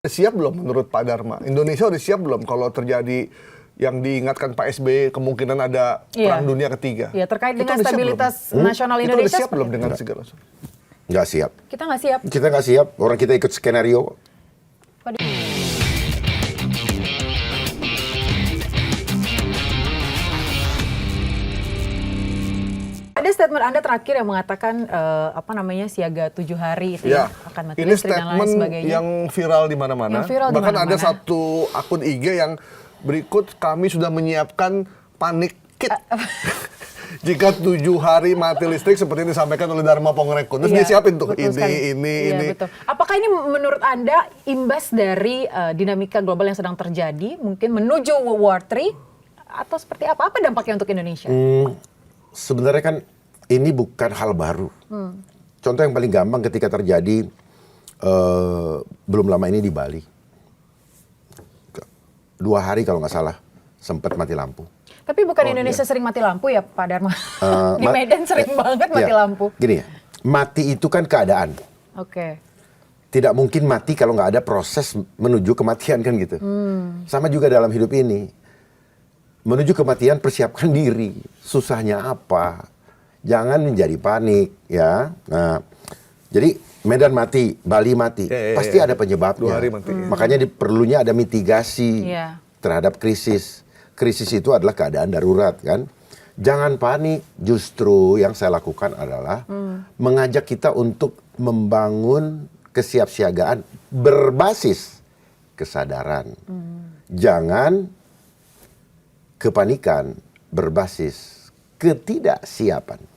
Siap belum menurut Pak Dharma? Indonesia udah siap belum kalau terjadi yang diingatkan Pak SBY kemungkinan ada perang dunia ketiga? Iya, terkait dengan stabilitas nasional Indonesia. Kita udah siap belum dengan segala sesuatu? Nggak siap. Kita nggak siap. Kita nggak siap. Orang kita ikut skenario. Ada statement Anda terakhir yang mengatakan siaga 7 hari itu ya, akan mati ini listrik dan lain statement sebagainya. yang viral di mana-mana. Bahkan ada satu akun IG yang berikut, kami sudah menyiapkan panic kit. Jika 7 hari mati listrik seperti yang disampaikan oleh Dharma Pongrekun. Terus dia siapin tuh ini. Betul. Apakah ini menurut Anda imbas dari dinamika global yang sedang terjadi, mungkin menuju World War III, atau seperti apa? Apa dampaknya untuk Indonesia? Sebenarnya kan ini bukan hal baru. Contoh yang paling gampang ketika terjadi belum lama ini di Bali. 2 hari kalau nggak salah sempat mati lampu. Tapi bukan Indonesia sering mati lampu ya Pak Dharma? Di Medan sering banget mati lampu. Gini ya, mati itu kan keadaan. Oke. Tidak mungkin mati kalau nggak ada proses menuju kematian kan gitu. Sama juga dalam hidup ini. Menuju kematian persiapkan diri. Susahnya apa? Jangan menjadi panik ya. Nah, jadi Medan mati, Bali mati, pasti ada penyebabnya. 2 hari mati. Makanya perlunya ada mitigasi terhadap krisis. Krisis itu adalah keadaan darurat kan. Jangan panik. Justru yang saya lakukan adalah mengajak kita untuk membangun kesiapsiagaan berbasis kesadaran. Jangan kepanikan berbasis ketidaksiapan.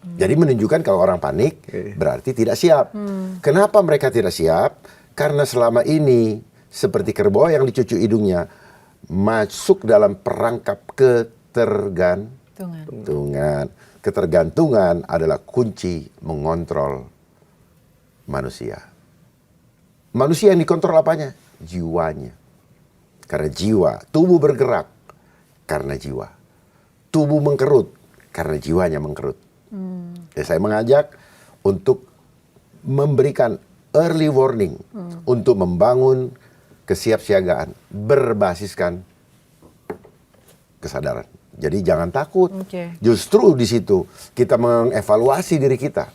Jadi menunjukkan kalau orang panik berarti tidak siap. Kenapa mereka tidak siap? Karena selama ini seperti kerbau yang dicucu hidungnya masuk dalam perangkap ketergantungan. Ketergantungan adalah kunci mengontrol manusia. Manusia yang dikontrol apanya? Jiwanya. Karena jiwa, tubuh bergerak karena jiwa. Tubuh mengkerut karena jiwanya mengkerut. Jadi saya mengajak untuk memberikan early warning untuk membangun kesiapsiagaan berbasiskan kesadaran. Jadi jangan takut. Justru di situ kita mengevaluasi diri kita.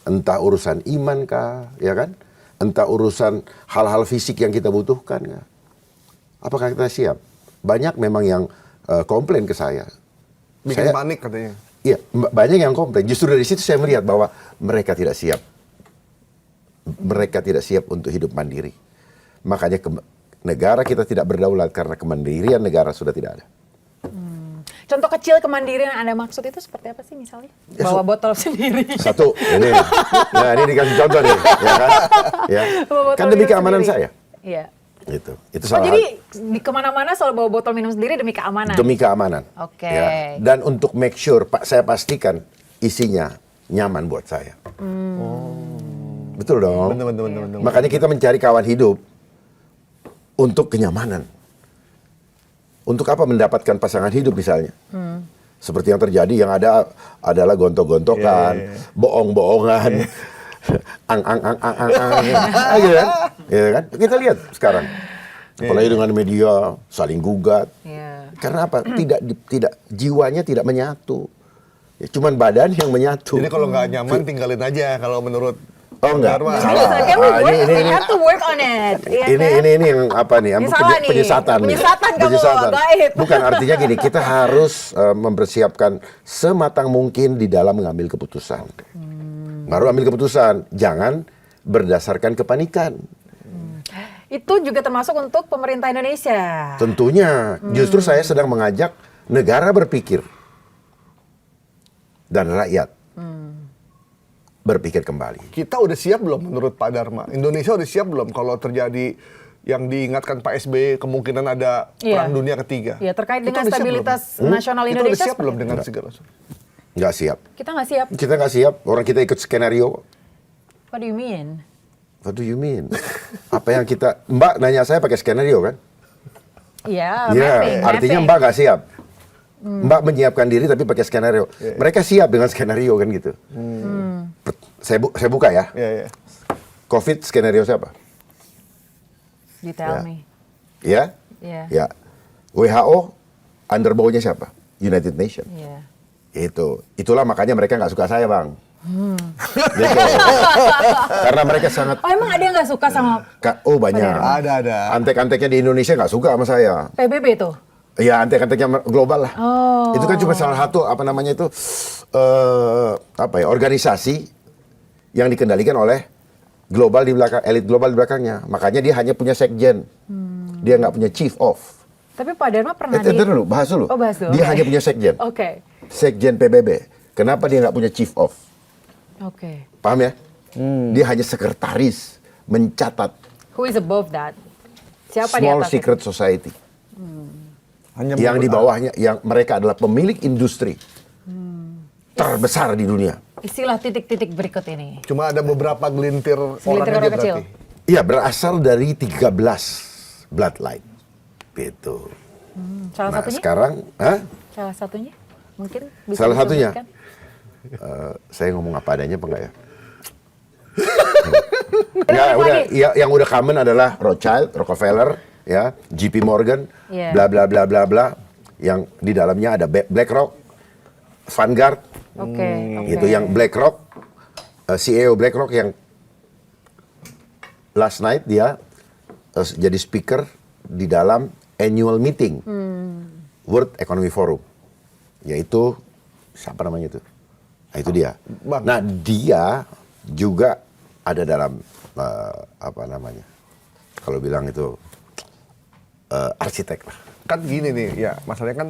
Entah urusan iman kah, ya kan? Entah urusan hal-hal fisik yang kita butuhkan kah? Apakah kita siap? Banyak memang yang komplain ke saya. Bikin panik katanya. Iya, banyak yang komplain. Justru dari situ saya melihat bahwa mereka tidak siap. Mereka tidak siap untuk hidup mandiri. Makanya negara kita tidak berdaulat karena kemandirian negara sudah tidak ada. Contoh kecil kemandirian yang Anda maksud itu seperti apa sih misalnya? Bawa botol sendiri. Satu, ini. Nah, ini dikasih contoh nih, ya kan? Ya. Kan demi keamanan saya. Iya. Itu salah. Jadi di kemana-mana selalu bawa botol minum sendiri demi keamanan. Demi keamanan. Oke. Ya. Dan untuk make sure, saya pastikan isinya nyaman buat saya. Betul dong. Benar. Makanya kita mencari kawan hidup untuk kenyamanan. Untuk apa mendapatkan pasangan hidup misalnya? Seperti yang terjadi, yang ada adalah gontok-gontokan, bohong-bohongan. Gitu kan? Ya kan? Kita lihat sekarang. Apalagi dengan media saling gugat. Karena apa? Tidak jiwanya tidak menyatu. Ya, cuman badan yang menyatu. Jadi kalau nggak nyaman tinggalin aja kalau menurut enggak. Salah. We have to work on it. Ini yang apa nih? Penyesatan. Bukan, artinya gini, kita harus mempersiapkan sematang mungkin di dalam mengambil keputusan. Baru ambil keputusan, jangan berdasarkan kepanikan. Itu juga termasuk untuk pemerintah Indonesia. Tentunya, justru saya sedang mengajak negara berpikir dan rakyat berpikir kembali. Kita udah siap belum menurut Pak Dharma? Indonesia udah siap belum kalau terjadi yang diingatkan Pak SBY kemungkinan ada perang dunia ketiga? Iya, terkait dengan stabilitas nasional Indonesia. Kita udah siap belum dengan segala sesuatu? Nggak siap. Kita nggak siap. Kita nggak siap. Orang kita ikut skenario. What do you mean? What do you mean? Apa yang kita... Mbak nanya saya pakai skenario kan? Iya, artinya Mbak nggak siap. Mbak menyiapkan diri tapi pakai skenario. Mereka siap dengan skenario kan gitu. Saya buka ya. COVID skenario siapa? You tell me. Ya, Yeah. ya. WHO under bawahnya siapa? United Nations. Yeah. Itulah makanya mereka nggak suka saya, Bang. Gitu. Karena mereka sangat. Oh, emang ada yang nggak suka sama banyak. Ada. Antek-anteknya di Indonesia nggak suka sama saya. PBB tuh? Ya, antek-anteknya global lah. Oh. Itu kan cuma salah satu organisasi yang dikendalikan oleh global di belakang, elit global di belakangnya. Makanya dia hanya punya sekjen. Dia nggak punya chief of. Tapi Pak Dharma pernah dulu, bahas dulu. Oh, bahas dulu. Dia Okay. hanya punya sekjen. Oke. Sekjen PBB. Kenapa dia nggak punya chief of? Oke. Paham ya? Dia hanya sekretaris mencatat Who is above that? Siapa di Small atas Secret Society. Hanya Yang di bawahnya, yang mereka adalah pemilik industri terbesar di dunia. Istilah titik-titik berikut ini. Cuma ada beberapa gelintir orang aja kecil. berarti. Iya, berasal dari 13 bloodline. Gitu. Salah Nah, satunya? sekarang, Salah satunya? Mungkin bisa salah satunya, disebutkan? saya ngomong apa adanya apa enggak ya? Balik udah, lagi. yang udah common adalah Rothschild, Rockefeller, ya, JP Morgan, Iya. bla bla bla bla bla. Yang di dalamnya ada BlackRock, Vanguard, Oke. itu yang BlackRock, CEO BlackRock yang last night dia jadi speaker di dalam annual meeting World Economic Forum, yaitu siapa namanya itu? Nah, itu dia. Bang. Nah, dia juga ada dalam kalau bilang itu arsitek lah. Kan gini nih, ya masalahnya kan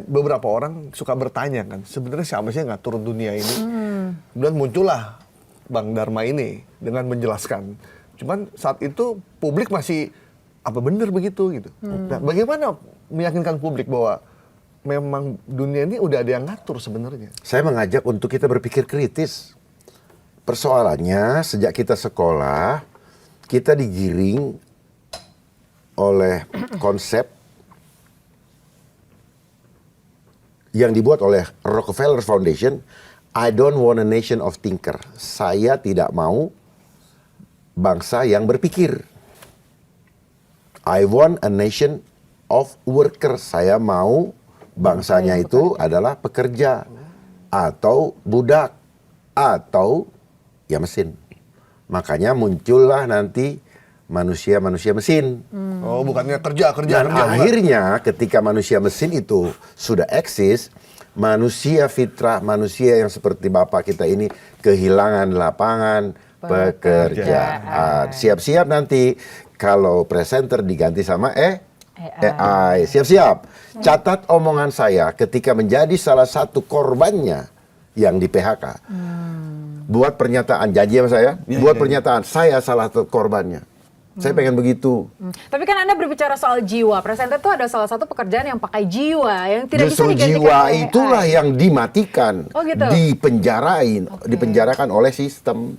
beberapa orang suka bertanya kan, sebenarnya siapa sih yang ngatur dunia ini? Dan muncullah Bang Dharma ini dengan menjelaskan. Cuman saat itu publik masih apa benar begitu gitu. Nah, bagaimana meyakinkan publik bahwa memang dunia ini udah ada yang ngatur sebenarnya? Saya mengajak untuk kita berpikir kritis. Persoalannya sejak kita sekolah, kita digiring oleh konsep yang dibuat oleh Rockefeller Foundation. I don't want a nation of thinker. Saya tidak mau bangsa yang berpikir. I want a nation of worker. Saya mau bangsanya itu adalah pekerja atau budak atau ya mesin. Makanya muncullah nanti manusia-manusia mesin. Oh, bukannya kerja. Dan akhirnya ketika manusia mesin itu sudah eksis, manusia fitrah, manusia yang seperti Bapak kita ini kehilangan lapangan pekerjaan. Siap-siap nanti kalau presenter diganti sama AI. Siap-siap. Catat omongan saya ketika menjadi salah satu korbannya yang di PHK. Buat pernyataan, janji sama saya, buat pernyataan, saya salah satu korbannya. Saya pengen begitu. Tapi kan Anda berbicara soal jiwa. Presenter itu ada salah satu pekerjaan yang pakai jiwa, yang tidak Justru bisa digantikan jiwa oleh itulah AI. yang dimatikan, Oh, gitu? dipenjarakan oleh sistem.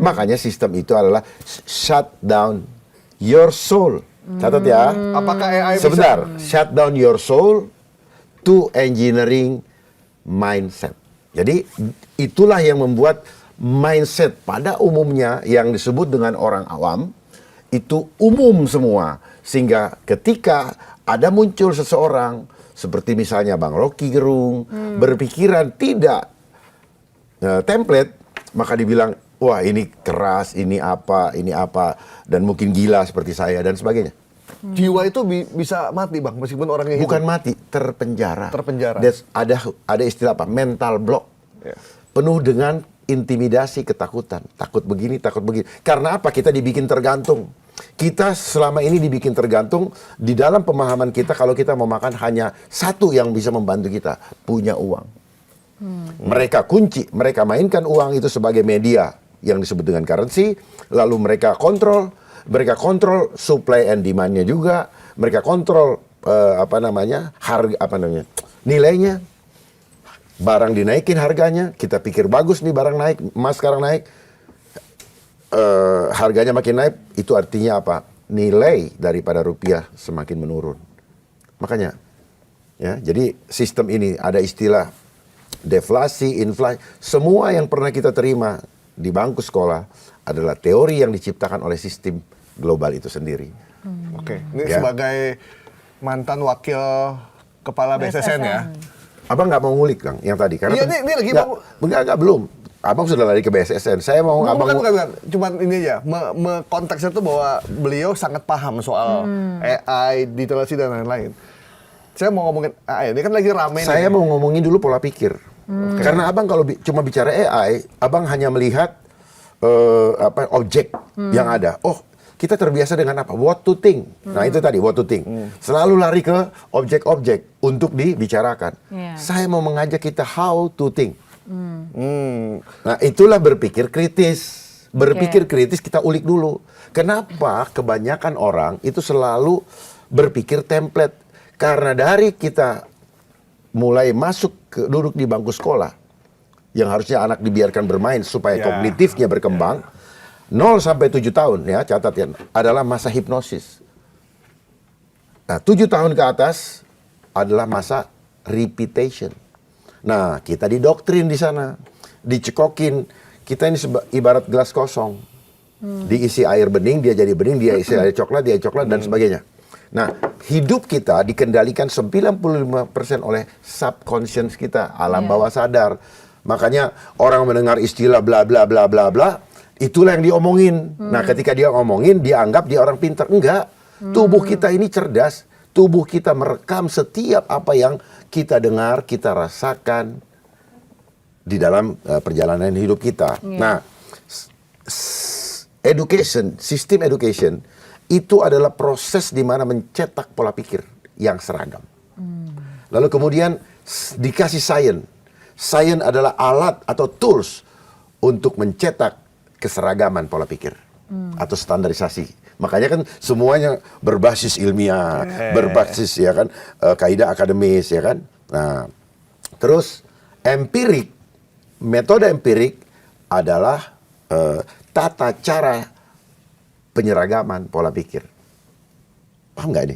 Makanya sistem itu adalah shut down your soul. Catat ya. Apakah AI Sebentar, bisa? shut down your soul to engineering mindset. Jadi itulah yang membuat mindset pada umumnya yang disebut dengan orang awam itu umum semua, sehingga ketika ada muncul seseorang seperti misalnya Bang Rocky Gerung berpikiran tidak template, maka dibilang wah ini keras, ini apa dan mungkin gila seperti saya dan sebagainya. Jiwa itu bisa mati Bang, meskipun orangnya hidup. Bukan mati, terpenjara. Terpenjara. Ada istilah apa? Mental block. Ya. Penuh dengan intimidasi, ketakutan. Takut begini, takut begini. Karena apa? Kita dibikin tergantung. Kita selama ini dibikin tergantung di dalam pemahaman kita kalau kita mau makan hanya satu yang bisa membantu kita, punya uang. Mereka kunci, mereka mainkan uang itu sebagai media yang disebut dengan currency, lalu mereka kontrol supply and demand-nya juga, mereka kontrol nilainya. Barang dinaikin harganya, kita pikir bagus nih barang naik, emas sekarang naik, harganya makin naik, itu artinya apa? Nilai daripada rupiah semakin menurun. Makanya, ya, jadi sistem ini ada istilah deflasi, inflasi, semua yang pernah kita terima di bangku sekolah adalah teori yang diciptakan oleh sistem global itu sendiri. Oke, ini Ya. sebagai mantan wakil kepala BSSN ya. Abang nggak mau ngulik, Kang, yang tadi karena Iya, ini lagi nggak belum. Abang sudah lari ke BSSN. Saya mau bukan. Cuman ini aja, konteksnya tuh bahwa beliau sangat paham soal AI, literasi dan lain-lain. Saya mau ngomongin AI, ini kan lagi rame. Saya mau ngomongin dulu pola pikir. Karena abang kalau cuma bicara AI, abang hanya melihat objek yang ada. Oh, kita terbiasa dengan apa? What to think. Nah itu tadi, what to think. Selalu lari ke objek-objek untuk dibicarakan. Saya mau mengajak kita how to think. Nah itulah berpikir kritis. Berpikir kritis kita ulik dulu. Kenapa kebanyakan orang itu selalu berpikir template? Karena dari kita mulai masuk duduk di bangku sekolah, yang harusnya anak dibiarkan bermain supaya kognitifnya berkembang, 0 sampai 7 tahun ya, catat ya, adalah masa hipnosis. Nah, 7 tahun ke atas adalah masa repetition. Nah, kita didoktrin di sana, dicekokin. Kita ini ibarat gelas kosong. Diisi air bening, dia jadi bening, dia isi air coklat, dia coklat, dan sebagainya. Nah, hidup kita dikendalikan 95% oleh subconscious kita, alam bawah sadar. Makanya orang mendengar istilah bla bla bla bla bla, itulah yang diomongin. Nah, ketika dia ngomongin, dia anggap dia orang pintar. Enggak. Tubuh kita ini cerdas. Tubuh kita merekam setiap apa yang kita dengar, kita rasakan di dalam perjalanan hidup kita. Nah, sistem education itu adalah proses di mana mencetak pola pikir yang seragam. Lalu kemudian dikasih science. Science adalah alat atau tools untuk mencetak keseragaman pola pikir atau standarisasi. Makanya kan semuanya berbasis ilmiah, berbasis ya kan kaidah akademis ya kan. Nah, terus empirik, metode empirik adalah tata cara penyeragaman pola pikir. Paham nggak ini?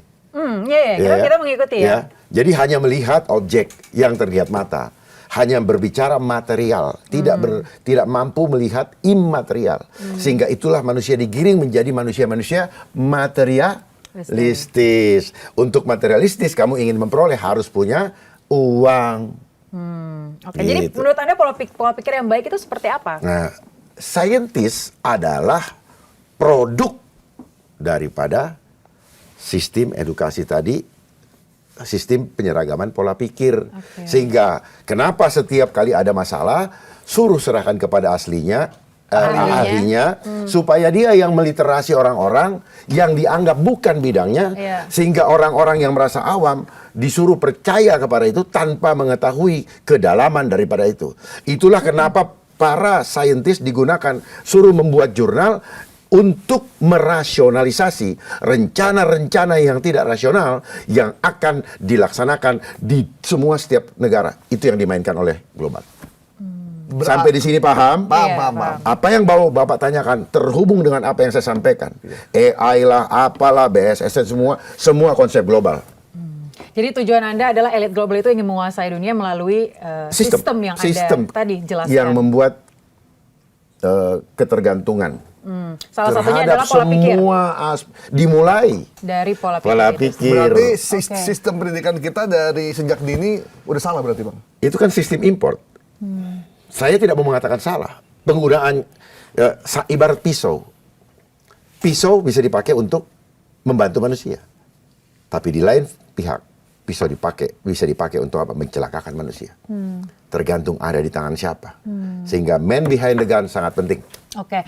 Kita mengikuti ya. Jadi hanya melihat objek yang terlihat mata, hanya berbicara material, tidak mampu melihat imaterial. Sehingga itulah manusia digiring menjadi manusia-manusia materialistis. Untuk materialistis kamu ingin memperoleh harus punya uang. Oke, jadi menurut Anda pola pikir yang baik itu seperti apa? Nah, saintis adalah produk daripada sistem edukasi tadi, sistem penyeragaman pola pikir. Sehingga kenapa setiap kali ada masalah suruh serahkan kepada ahlinya, supaya dia yang meliterasi orang-orang yang dianggap bukan bidangnya, sehingga orang-orang yang merasa awam disuruh percaya kepada itu tanpa mengetahui kedalaman daripada itu. Itulah kenapa para saintis digunakan suruh membuat jurnal untuk merasionalisasi rencana-rencana yang tidak rasional yang akan dilaksanakan di setiap negara. Itu yang dimainkan oleh global. Sampai di sini paham? Paham. Apa yang Bapak tanyakan terhubung dengan apa yang saya sampaikan. AI lah, apalah, BSSN, semua konsep global. Jadi tujuan Anda adalah elit global itu ingin menguasai dunia melalui sistem yang Anda tadi jelaskan. Yang membuat ketergantungan. Salah satunya adalah pola pikir. Dimulai dari pola pikir. Berarti sistem pendidikan kita dari sejak dini udah salah berarti, Bang? Itu kan sistem import. Saya tidak mau mengatakan salah. Penggunaan ibarat pisau. Pisau bisa dipakai untuk membantu manusia. Tapi di lain pihak, pisau bisa dipakai untuk apa? Mencelakakan manusia. Tergantung ada di tangan siapa. Sehingga man behind the gun sangat penting. Oke.